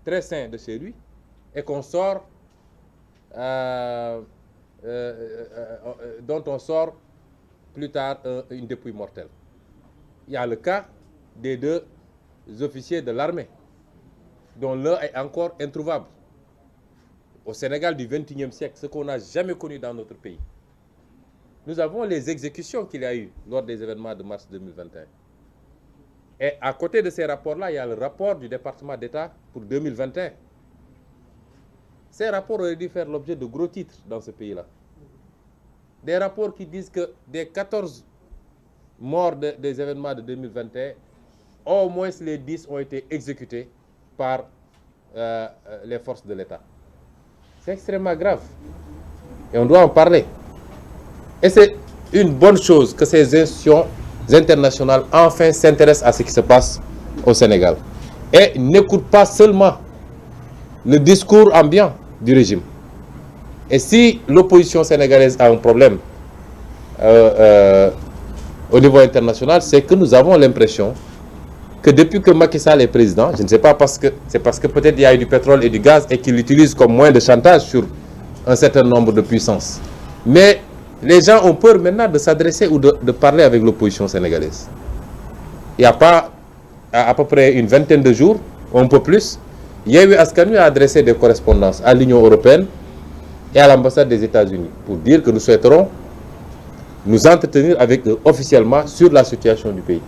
très sain de chez lui et qu'on sort, dont on sort plus tard une dépouille mortelle. Il y a le cas des deux officiers de l'armée, dont l'un est encore introuvable. Au Sénégal du XXIe siècle, ce qu'on n'a jamais connu dans notre pays. Nous avons les exécutions qu'il y a eu lors des événements de mars 2021. Et à côté de ces rapports-là, il y a le rapport du département d'État pour 2021. Ces rapports auraient dû faire l'objet de gros titres dans ce pays-là. Des rapports qui disent que des 14 morts des événements de 2021, au moins les 10 ont été exécutés par les forces de l'État. C'est extrêmement grave. Et on doit en parler. Et c'est une bonne chose que ces institutions internationales enfin s'intéressent à ce qui se passe au Sénégal. Et n'écoutent pas seulement le discours ambiant du régime. Et si l'opposition sénégalaise a un problème au niveau international, c'est que nous avons l'impression que depuis que Macky Sall est président, je ne sais pas c'est parce que peut-être il y a eu du pétrole et du gaz et qu'il l'utilise comme moyen de chantage sur un certain nombre de puissances. Mais les gens ont peur maintenant de s'adresser ou de parler avec l'opposition sénégalaise. Il n'y a pas à peu près une vingtaine de jours, ou un peu plus, Yewwi Askan Wi a adressé des correspondances à l'Union européenne et à l'ambassade des États-Unis pour dire que nous souhaiterons nous entretenir avec eux officiellement sur la situation du pays.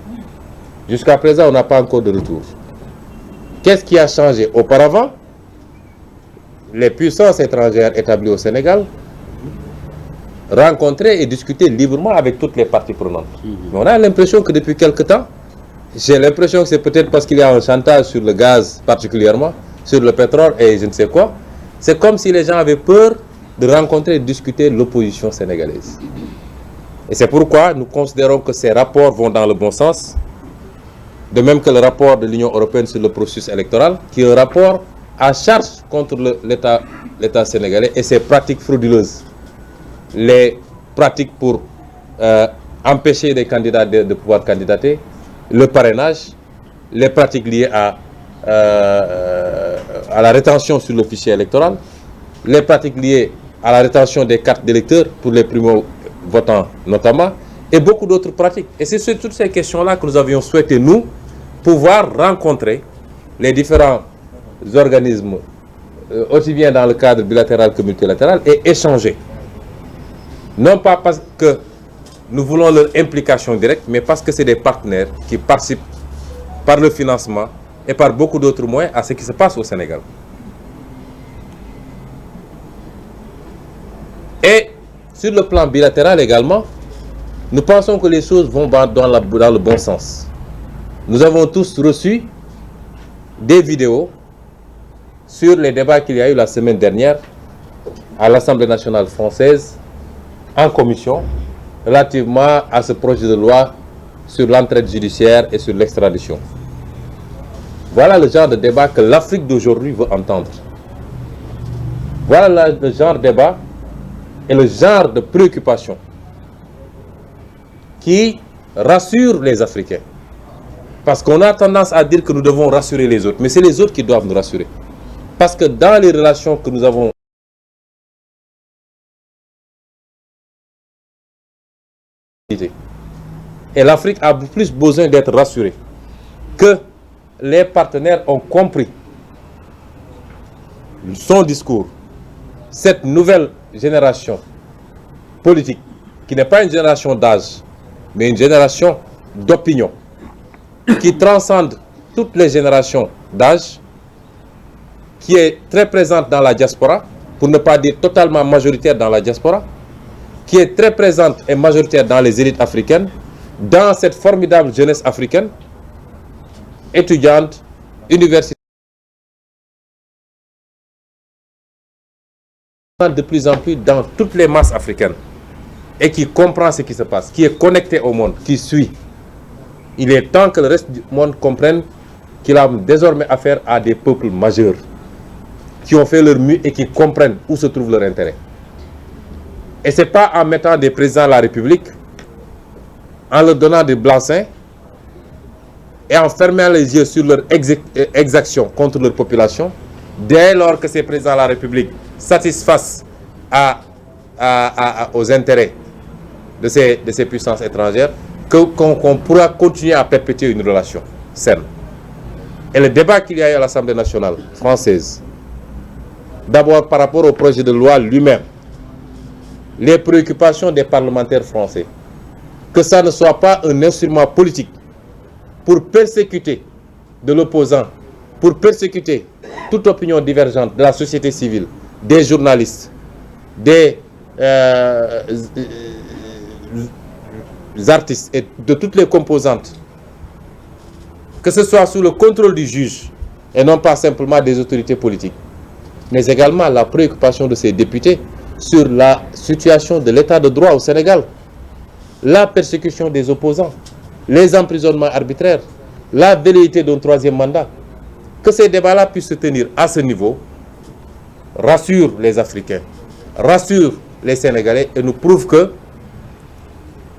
Jusqu'à présent, on n'a pas encore de retour. Qu'est-ce qui a changé? Auparavant, les puissances étrangères établies au Sénégal rencontraient et discutaient librement avec toutes les parties prenantes. Mais on a l'impression que depuis quelque temps, j'ai l'impression que c'est peut-être parce qu'il y a un chantage sur le gaz particulièrement, sur le pétrole et je ne sais quoi. C'est comme si les gens avaient peur de rencontrer et de discuter l'opposition sénégalaise. Et c'est pourquoi nous considérons que ces rapports vont dans le bon sens. De même que le rapport de l'Union européenne sur le processus électoral, qui est un rapport à charge contre l'État sénégalais et ses pratiques frauduleuses. Les pratiques pour empêcher des candidats de pouvoir candidater, le parrainage, les pratiques liées à la rétention sur le fichier électoral, les pratiques liées à la rétention des cartes d'électeurs pour les primo-votants notamment, et beaucoup d'autres pratiques. Et c'est sur toutes ces questions-là que nous avions souhaité, nous, pouvoir rencontrer les différents organismes, aussi bien dans le cadre bilatéral que multilatéral, et échanger. Non pas parce que nous voulons leur implication directe, mais parce que c'est des partenaires qui participent par le financement et par beaucoup d'autres moyens à ce qui se passe au Sénégal. Et sur le plan bilatéral également, nous pensons que les choses vont dans le bon sens. Nous avons tous reçu des vidéos sur les débats qu'il y a eu la semaine dernière à l'Assemblée nationale française en commission relativement à ce projet de loi sur l'entraide judiciaire et sur l'extradition. Voilà le genre de débat que l'Afrique d'aujourd'hui veut entendre. Voilà le genre de débat et le genre de préoccupation qui rassure les Africains. Parce qu'on a tendance à dire que nous devons rassurer les autres, mais c'est les autres qui doivent nous rassurer. Parce que dans les relations que nous avons, et l'Afrique a plus besoin d'être rassurée, que les partenaires ont compris son discours. Cette nouvelle génération politique, qui n'est pas une génération d'âge, mais une génération d'opinion, qui transcende toutes les générations d'âge, qui est très présente dans la diaspora, pour ne pas dire totalement majoritaire dans la diaspora, qui est très présente et majoritaire dans les élites africaines, dans cette formidable jeunesse africaine, étudiante, universitaire, de plus en plus dans toutes les masses africaines, et qui comprend ce qui se passe, qui est connecté au monde, qui suit. Il est temps que le reste du monde comprenne qu'il a désormais affaire à des peuples majeurs, qui ont fait leur mieux et qui comprennent où se trouve leur intérêt. Et ce n'est pas en mettant des présidents de la République, en leur donnant des blancs-seings et en fermant les yeux sur leur exaction contre leur population, dès lors que ces présidents de la République satisfassent aux intérêts de ces puissances étrangères, qu'on pourra continuer à perpétuer une relation saine. Et le débat qu'il y a eu à l'Assemblée nationale française, d'abord par rapport au projet de loi lui-même, les préoccupations des parlementaires français, que ça ne soit pas un instrument politique pour persécuter de l'opposant, pour persécuter toute opinion divergente de la société civile, des journalistes, des artistes et de toutes les composantes, que ce soit sous le contrôle du juge et non pas simplement des autorités politiques, mais également la préoccupation de ces députés sur la situation de l'état de droit au Sénégal, la persécution des opposants, les emprisonnements arbitraires, la velléité d'un troisième mandat. Que ces débats-là puissent se tenir à ce niveau rassure les Africains, rassure les Sénégalais et nous prouve que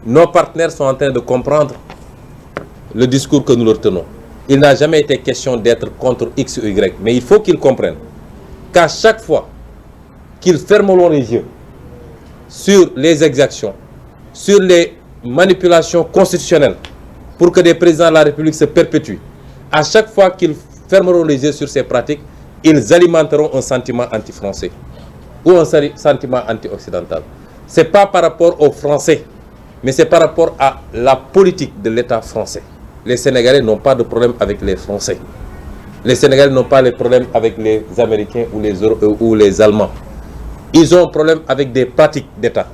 nos partenaires sont en train de comprendre le discours que nous leur tenons. Il n'a jamais été question d'être contre X ou Y, mais il faut qu'ils comprennent qu'à chaque fois qu'ils fermeront les yeux sur les exactions, sur les manipulations constitutionnelles pour que des présidents de la République se perpétuent, à chaque fois qu'ils fermeront les yeux sur ces pratiques, ils alimenteront un sentiment anti-français ou un sentiment anti-occidental. Ce n'est pas par rapport aux Français, mais c'est par rapport à la politique de l'État français. Les Sénégalais n'ont pas de problème avec les Français. Les Sénégalais n'ont pas de problème avec les Américains ou les Allemands. Ils ont un problème avec des pratiques d'État,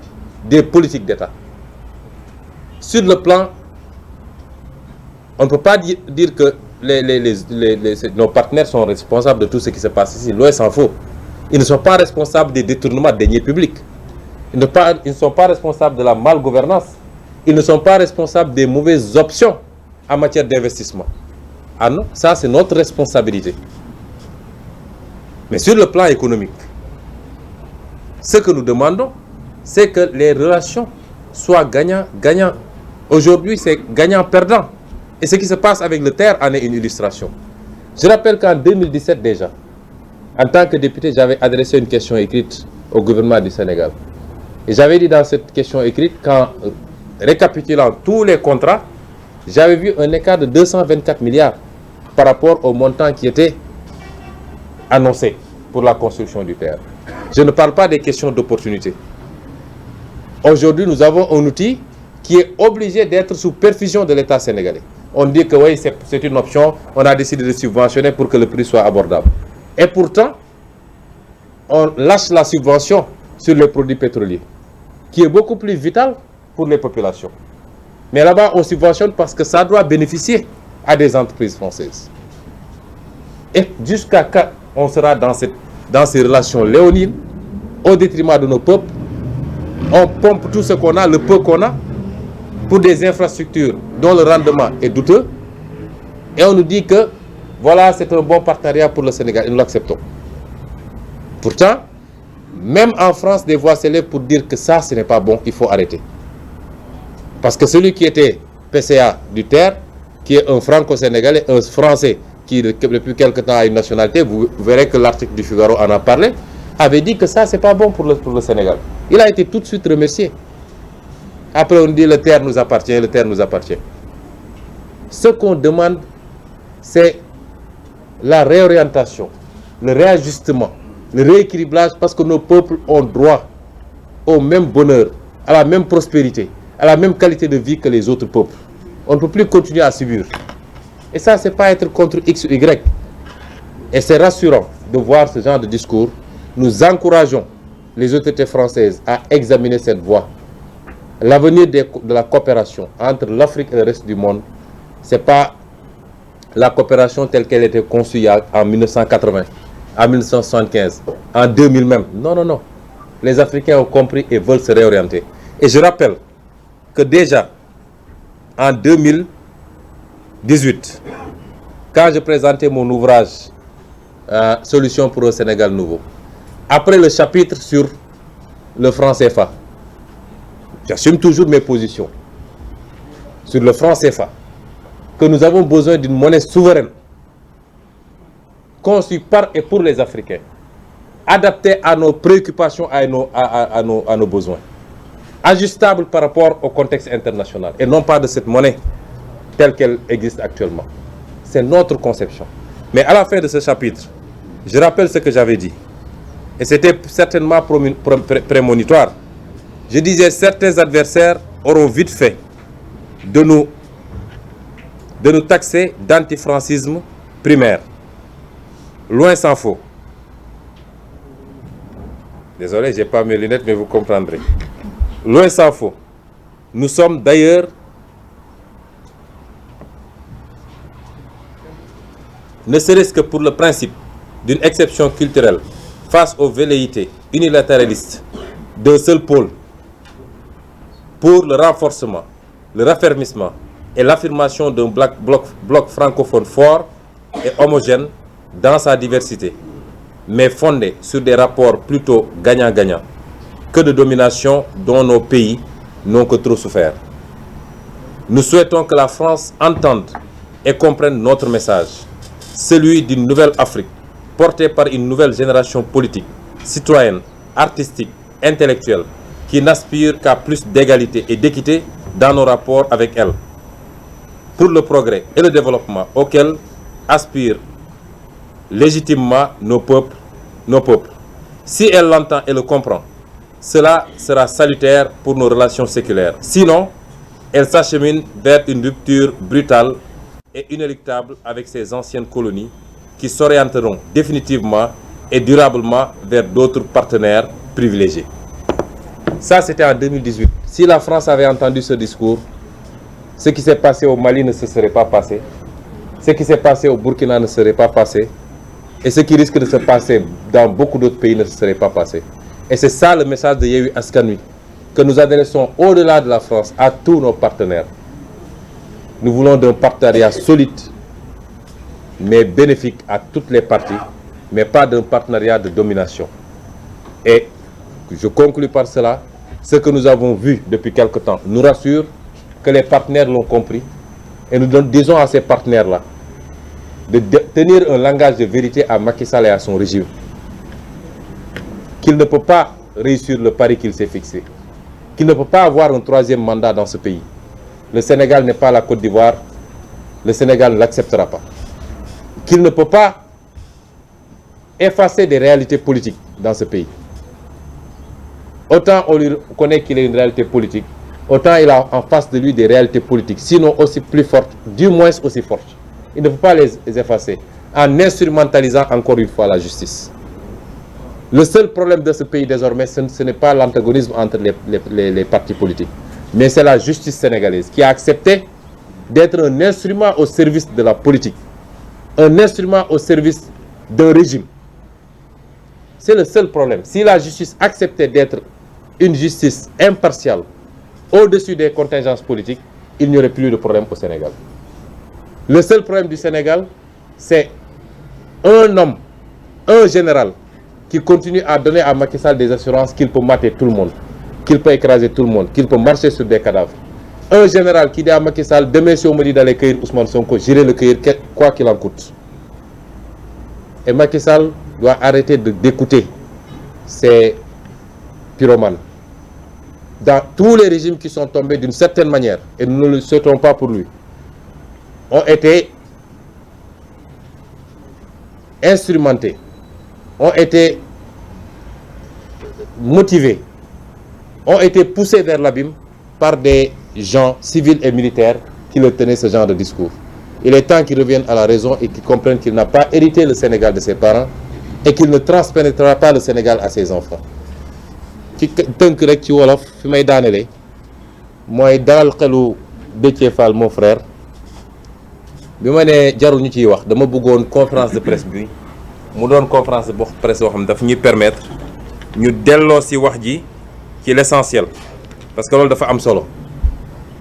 des politiques d'État. Sur le plan, on ne peut pas dire que nos partenaires sont responsables de tout ce qui se passe ici. Loin s'en faut. Ils ne sont pas responsables des détournements de deniers publics. Ils ne sont pas responsables de la malgouvernance. Ils ne sont pas responsables des mauvaises options en matière d'investissement. Ah non, ça c'est notre responsabilité. Mais sur le plan économique, ce que nous demandons, c'est que les relations soient gagnant-gagnant. Aujourd'hui, c'est gagnant-perdant. Et ce qui se passe avec le terre en est une illustration. Je rappelle qu'en 2017 déjà, en tant que député, j'avais adressé une question écrite au gouvernement du Sénégal. Et j'avais dit dans cette question écrite qu'en récapitulant tous les contrats, j'avais vu un écart de 224 milliards par rapport au montant qui était annoncé pour la construction du terre. Je ne parle pas des questions d'opportunité. Aujourd'hui, nous avons un outil qui est obligé d'être sous perfusion de l'État sénégalais. On dit que oui, c'est une option, on a décidé de subventionner pour que le prix soit abordable. Et pourtant, on lâche la subvention sur les produits pétroliers, qui est beaucoup plus vital pour les populations. Mais là-bas, on subventionne parce que ça doit bénéficier à des entreprises françaises. Et jusqu'à quand on sera dans ces relations léonines, au détriment de nos peuples, on pompe tout ce qu'on a, le peu qu'on a, pour des infrastructures dont le rendement est douteux, et on nous dit que voilà, c'est un bon partenariat pour le Sénégal, et nous l'acceptons. Pourtant, même en France, des voix s'élèvent pour dire que ça, ce n'est pas bon, il faut arrêter. Parce que celui qui était PCA du terre, qui est un franco-sénégalais, un français qui depuis quelque temps a une nationalité, vous verrez que l'article du Figaro en a parlé, avait dit que ça, c'est pas bon pour le Sénégal. Il a été tout de suite remercié. Après, on dit le terre nous appartient, le terre nous appartient. Ce qu'on demande, c'est la réorientation, le réajustement, le rééquilibrage, parce que nos peuples ont droit au même bonheur, à la même prospérité, à la même qualité de vie que les autres peuples. On ne peut plus continuer à subir. Et ça, c'est pas être contre X ou Y. Et c'est rassurant de voir ce genre de discours. Nous encourageons les autorités françaises à examiner cette voie. L'avenir de la coopération entre l'Afrique et le reste du monde, ce n'est pas la coopération telle qu'elle était conçue en 1980, en 1975, en 2000 même. Non, non, non. Les Africains ont compris et veulent se réorienter. Et je rappelle que déjà, en 2018, quand je présentais mon ouvrage Solutions pour un Sénégal nouveau, après le chapitre sur le franc CFA, j'assume toujours mes positions sur le franc CFA, que nous avons besoin d'une monnaie souveraine, conçu par et pour les Africains, adapté à nos préoccupations, à nos besoins, ajustable par rapport au contexte international, et non pas de cette monnaie telle qu'elle existe actuellement. C'est notre conception. Mais à la fin de ce chapitre, je rappelle ce que j'avais dit, et c'était certainement prémonitoire. Je disais, certains adversaires auront vite fait de nous taxer d'antifrancisme primaire. Loin s'en faut. Désolé, je n'ai pas mes lunettes, mais vous comprendrez. Loin s'en faut. Nous sommes d'ailleurs, ne serait-ce que pour le principe d'une exception culturelle face aux velléités unilatéralistes d'un seul pôle, pour le renforcement, le raffermissement et l'affirmation d'un bloc francophone fort et homogène dans sa diversité, mais fondé sur des rapports plutôt gagnant-gagnant que de domination dont nos pays n'ont que trop souffert. Nous souhaitons que la France entende et comprenne notre message, celui d'une nouvelle Afrique, portée par une nouvelle génération politique, citoyenne, artistique, intellectuelle, qui n'aspire qu'à plus d'égalité et d'équité dans nos rapports avec elle, pour le progrès et le développement auquel aspirent légitimement nos peuples. Si elle l'entend et le comprend, cela sera salutaire pour nos relations séculaires. Sinon, elle s'achemine vers une rupture brutale et inéluctable avec ses anciennes colonies qui s'orienteront définitivement et durablement vers d'autres partenaires privilégiés. Ça, c'était en 2018. Si la France avait entendu ce discours, ce qui s'est passé au Mali ne se serait pas passé. Ce qui s'est passé au Burkina ne serait pas passé. Et ce qui risque de se passer dans beaucoup d'autres pays ne se serait pas passé. Et c'est ça le message de Yewwi Askan Wi, que nous adressons au-delà de la France à tous nos partenaires. Nous voulons d'un partenariat solide, mais bénéfique à toutes les parties, mais pas d'un partenariat de domination. Et je conclus par cela, ce que nous avons vu depuis quelque temps nous rassure que les partenaires l'ont compris, et nous disons à ces partenaires-là de tenir un langage de vérité à Macky Sall et à son régime, qu'il ne peut pas réussir le pari qu'il s'est fixé, qu'il ne peut pas avoir un troisième mandat dans ce pays. Le Sénégal n'est pas la Côte d'Ivoire, le Sénégal ne l'acceptera pas. Qu'il ne peut pas effacer des réalités politiques dans ce pays. Autant on lui connaît qu'il est une réalité politique, autant il a en face de lui des réalités politiques, sinon aussi plus fortes, du moins aussi fortes. Il ne peut pas les effacer en instrumentalisant encore une fois la justice. Le seul problème de ce pays désormais, ce n'est pas l'antagonisme entre les partis politiques, mais c'est la justice sénégalaise qui a accepté d'être un instrument au service de la politique, un instrument au service d'un régime. C'est le seul problème. Si la justice acceptait d'être une justice impartiale, au-dessus des contingences politiques, il n'y aurait plus de problème au Sénégal. Le seul problème du Sénégal, c'est un homme, un général, qui continue à donner à Macky Sall des assurances qu'il peut mater tout le monde, qu'il peut écraser tout le monde, qu'il peut marcher sur des cadavres. Un général qui dit à Macky Sall, demain si on me dit d'aller cueillir Ousmane Sonko, j'irai le cueillir quoi qu'il en coûte. Et Macky Sall doit arrêter d'écouter ces pyromanes. Dans tous les régimes qui sont tombés d'une certaine manière, et nous ne le souhaitons pas pour lui, ont été instrumentés, ont été motivés, ont été poussés vers l'abîme par des gens civils et militaires qui leur tenaient ce genre de discours. Il est temps qu'ils reviennent à la raison et qu'ils comprennent qu'il n'a pas hérité le Sénégal de ses parents et qu'il ne transpénétrera pas le Sénégal à ses enfants. ci tënk rek ci wolof fi may daanele mooy dalal xelu Déthié Fall mon frère bi ma ne jarul ñu ciy wax dama bëggoon conférence de presse bi mu doon conférence de presse boo xam ne dafa ñuy permettre ñu delloo si wax ji ci l'essentiel parce que loolu dafa am solo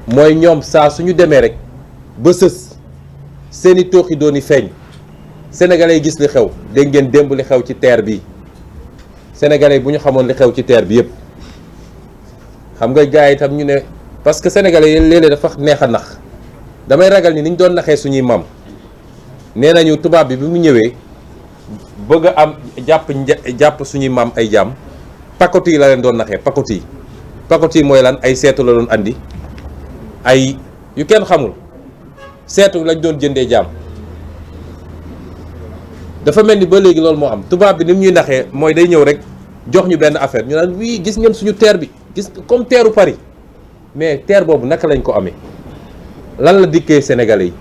mooy ñoom saa suñu demee rek ba sës seeni tooxi dooni feeñ sénégalais yi gis li xew dégg ngeen démb li xew ci terre bi sénégalais bu ñu xamoon li xew ci terre bi yëpp xam nga gars yi itam ñu ne parce que sénégalais yi léeg-léeg dafa neex a nax damay ragal ni niñ doon naxee suñuy maam nee nañu tubaab bi mu ñëwee bëgg a am jàpp suñuy maam ay jaam pakoti yi la leen doon naxee pakoti yi mooy lan ay seetu la doon andi ay yu kenn xamul seetu lañ doon jëndee jaam dafa mel ni ba léegi loolu moo am tubaab bi ni mu ñuy naxee mooy day ñëw rek jox ñu benn affaire ñu naan wii gis ngeen suñu terre bi gis comme teeru Paris mais terre boobu naka lañ ko amee lan la dikkee Sénégalais yi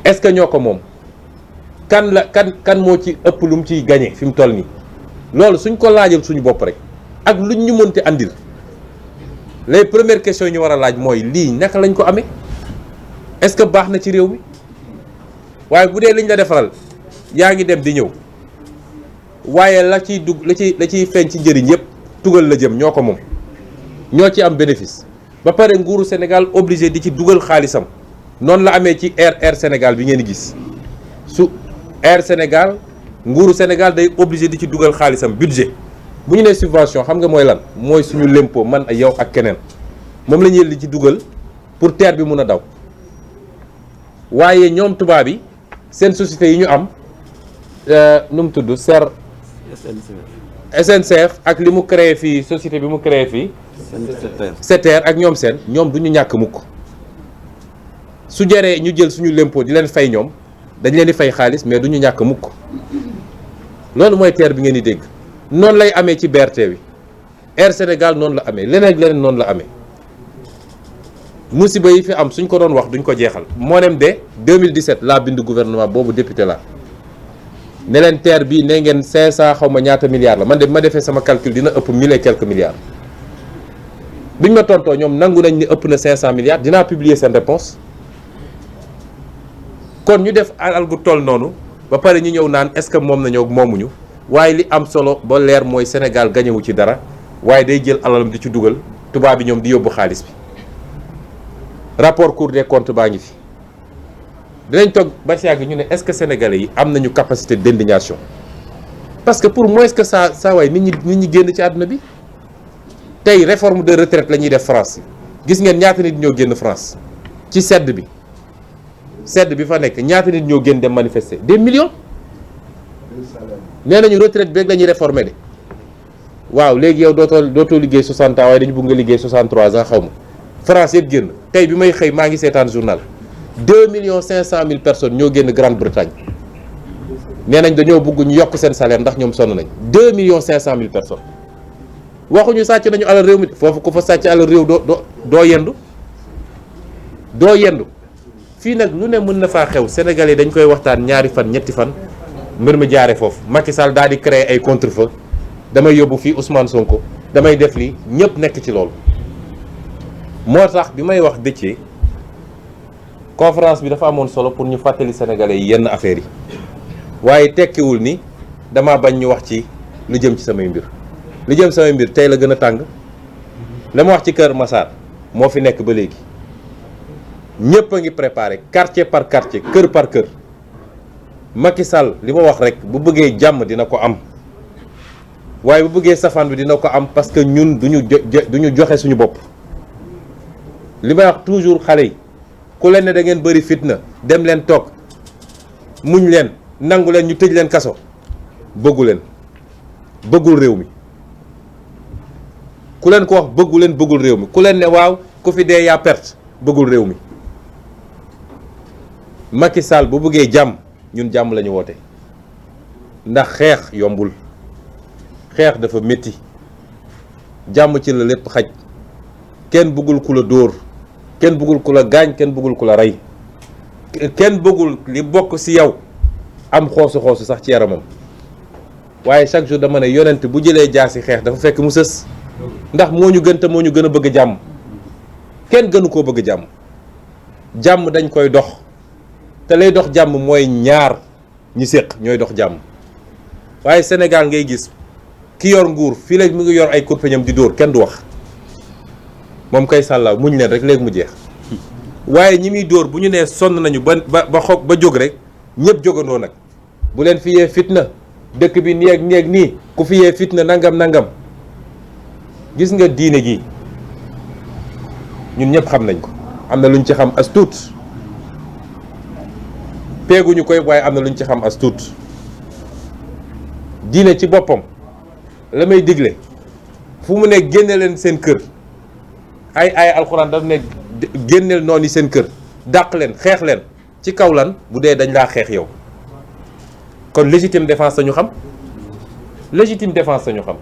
est-ce que ñoo ko moom kan moo ci ëpp lu mu ciy gagné fi mu toll nii loolu suñ ko laajal suñu bopp rek ak luñ ñu mënti andil les premières questions yi ñu war a laaj mooy lii naka lañ ko amee est-ce que baax na ci réew mi waaye bu dee liñ la defaral yaa ngi dem di ñëw waaye la ciy dugg la ciy feeñ ci njëriñ yëpp tugal la jëm ñoo ko moom ñoo ci am bénéfice ba pare nguuru Sénégal obligé di ci dugal xaalisam noonu la amee ci Air Sénégal bi ngeen di gis su Air Sénégal nguuru Sénégal day obligé di ci dugal xaalisam budget bu ñu nee subvention xam nga mooy lan mooy suñu lempo man ak yow ak keneen moom la ñuy li ci dugal pour TER bi mun a daw waaye ñoom tubaab yi seen société yi ñu am nu mu tudd SNCF ak li mu créé fii société bi mu créé fii SETER ak ñoom du ñu ñàkk mukk su jaree ñu jël suñu lempo di leen fay ñoom dañ leen di fay xaalis mais du ñu ñàkk mukk loolu mooy TER bi ngeen di dégg noonu lay amee ci BRT bi Air Sénégal noonu la amee leneen noonu la amee musiba yi fi am suñ ko doon wax duñ ko jeexal moo nem de 2017 laa bind gouvernement boobu député la ne leen TER bi ne ngeen 500 xaw ma ñaata milliards la man de ma defee sama calcul dina ëpp 1000 et quelques milliards biñ ma tontoo ñoom nangu nañ ni ëpp na 500 milliards dinaa publier seen réponse kon ñu def alal gu toll noonu ba pare ñu ñëw naan est-ce que moom nañoo moomuñu waaye li am solo ba leer mooy Sénégal gañewu ci dara waaye day jël alalam di ci dugal tubaab bi ñoom di yóbbu xaalis bi rapport Cour des comptes baa ngi fi dinañ toog ba si yàgg ñu ne est-ce que sénégalais yi am nañu capacité d'indignation parce que pour moins que ça waay nit ñi génn ci àdduna bi tey réforme de retraite la ñuy def France gis ngeen ñaata nit ñoo génn France ci sedd bi fa nekk ñaata nit ñoo génn dem manifester des millions nee nañu retraite bi rek la ñuy réformer de waaw léegi yow dootoo liggéey 60 ans waaye dañu bëgg nga liggéey 63 ans xaw ma France yëpp génn tey bi may xëy maa ngi seetaan journal 2,5 millions personnes ñoo génn Grande-Bretagne nee nañ dañoo bëgg ñu yokk seen salaire ndax ñoom sonn nañ 2,5 millions personnes waxuñu sàcc nañu alal réew mi foofu ku fa sàcc alal réew doo yendu fii nag lu ne mën na faa xew Sénégalais dañ koy waxtaan ñaari fan ñetti fan mbir mi jaare foofu Macky Sall daal di créer ay contre-feu damay yóbbu fii Ousmane Sonko damay def lii ñëpp nekk ci loolu moo tax bi may wax Déthié conférence bi dafa amoon solo pour ñu fàttali sénégalais yi yenn affaires yi waaye tekkiwul ni dama bañ ñu wax ci lu jëm ci samay mbir lu jëm samay mbir tey la gën a tàng la ma wax ci Kër Massar moo fi nekk ba léegi ñëpp a ngi préparé quartier par quartier kër par kër Macky Sall li ma wax rek bu bëggee jàmm dina ko am waaye bu bëggee safaan bi dina ko am parce que ñun duñu joxe suñu bopp li may wax toujours xale yi ku leen ne da ngeen bëri fitna dem leen toog muñ leen nangu leen ñu tëj leen kaso bëggul réew mi ku leen ko wax bëggul réew mi ku leen ne waaw ku fi dee yaa perte bëggul réew mi Macky Sall bu bëggee jàmm ñun jàmm la ñu woote ndax xeex yombul xeex dafa métti jàmm ci la lépp xaj kenn bëggul ku la dóor kenn bëggul ku la gaañ kenn bëggul ku la rey kenn bëggul li bokk ci yow am xoosu sax ci yaramam waaye chaque jour dama ne yonent bu jëlee jaasi xeex dafa fekk mu sës ndax moo ñu gën te moo ñu gën a bëgg jàmm kenn gënu koo bëgg jàmm dañ koy dox te lay dox jàmm mooy ñaar ñi séq ñooy dox jàmm waaye Sénégal ngay gis ki yor nguur fii léegi mu ngi yor ay kurpeñam di dóor kenn du wax moom kay sàllaaw muñ leen rek léegi mu jeex waaye ñi muy dóor bu ñu nee sonn nañu ba jóg rek ñëpp jógandoo nag bu leen fi yee fitna dëkk bi nii ak nii ku fi yee fitna nangam gis nga diine gi ñun ñëpp xam nañ ko am na luñ ci xam as tuut peeguñu koy waaye am na luñ ci xam as tuut diine ci boppam la may digle fu mu ne génne leen seen kër ay alxuraan daf ne génneel noonu yi seen kër dàq leen xeex leen ci kaw lan bu dee dañ laa xeex yow kon légitime défense sañu xam légitime défense sañu xam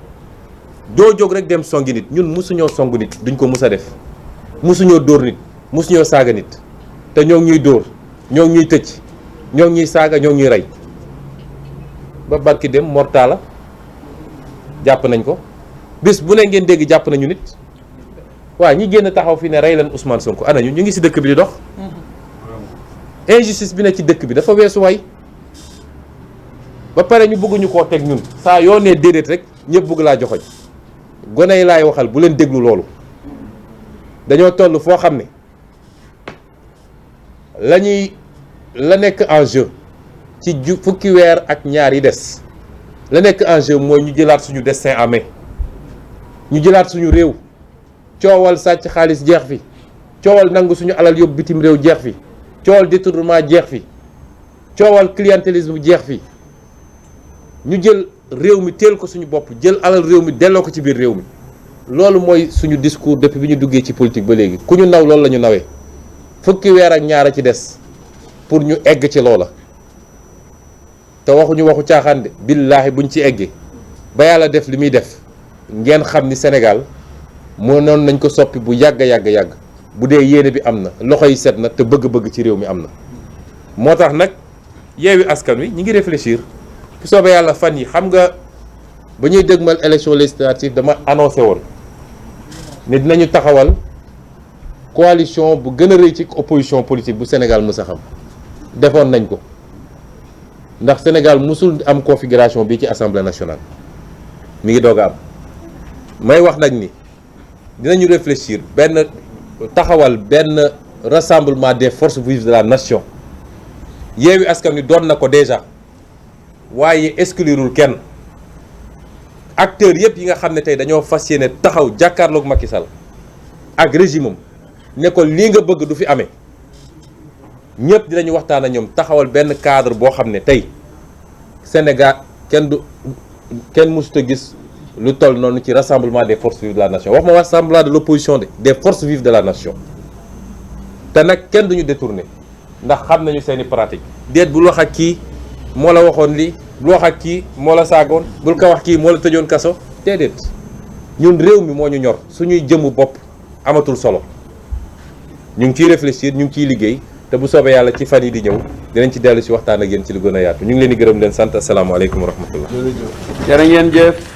doo jóg rek dem songi nit ñun musuñoo song nit duñ ko mus a def musuñoo dóor nit musuñoo saaga nit te ñoo ngi ñuy dóor ñoo ngi ñuy tëj ñoo ngi ñuy saaga ñoo ngi ñuy rey ba barki dem mortala jàpp nañ ko bis bu ne ngeen dégg jàpp nañu nit waaw ñi génn taxaw fi ne rey leen Ousmane Sonko ana ñu ngi ci dëkk bi di dox injustice bi ne ci dëkk bi dafa weesu way ba pare ñu bëgg ñu koo teg ñun saa yoo nee déedéet rek ñëpp bëgg laa joxoñ gone yi laay waxal bu leen déglu loolu dañoo toll foo xam ne la nekk en jeu ci fukki weer ak ñaar yi des la nekk en jeu mooy ñu jëlaat suñu destin en main ñu jëlaat suñu réew coowal sàcc xaalis jeex fi coowal nangu suñu alal yóbbu bitim réew jeex fi coowal détournement jeex fi coowal clientélisme jeex fi ñu jël réew mi teel ko suñu bopp jël alal réew mi delloo ko ci biir réew mi loolu mooy suñu discours depuis bi ñu duggee ci politique ba léegi ku ñu naw loolu la ñu nawee fukki weer ak ñaar a ci des pour ñu egg ci loola te waxuñu waxu caaxaan de billaahi buñ ci eggee ba yàlla def li muy def ngeen xam ni Sénégal mënoon nañ ko soppi bu yàgg yàgg bu dee yéene bi am na loxo yi set na te bëgg-bëgg ci réew mi am na moo tax nag Yewwi Askan Wi ñi ngi réfléchir bu soobee yàlla fan yi xam nga ba ñuy dëgmal élection législative dama annoncé woon ne dinañu taxawal coalition bu gën a rëy ci opposition politique bu Sénégal mës a xam defoon nañ ko ndax Sénégal musul am configuration bi ci assemblée nationale mi ngi doog a am may wax nag ni dinañu réfléchir taxawal benn rassemblement des forces vives de la nation Yewwi Askan Wi doon na ko déjà waaye exclurul kenn acteurs yëpp yi nga xam ne tey dañoo fas yéene taxaw jàkkaarloog Macky Sall ak régime am ne ko lii nga bëgg du fi amee ñëpp dinañu waxtaan ak ñoom taxawal benn cadre boo xam ne tey Sénégal kenn mësut a gis lu toll noonu ci rassemblement des forces vives de la nation wax ma rassemblement de l'opposition des forces vives de la nation te nag kenn duñu détourné ndax xam nañu seeni pratique déet bul wax ak kii moo la waxoon lii bul wax ak kii moo la saagoon bul ko wax kii moo la tëjoon kaso déedéet ñun réew mi moo ñu ñor suñuy jëmu bopp amatul solo ñu ngi ciy réfléchir ñu ngi ciy liggéey te bu soobee yàlla ci fan yi di ñëw dinañ ci dellu si waxtaan ak yéen ci lu gën a yaatu ñu ngi leen di gërëm leen sant asalaamaaleykum wa rahmatullah. jërë ngeen jëf.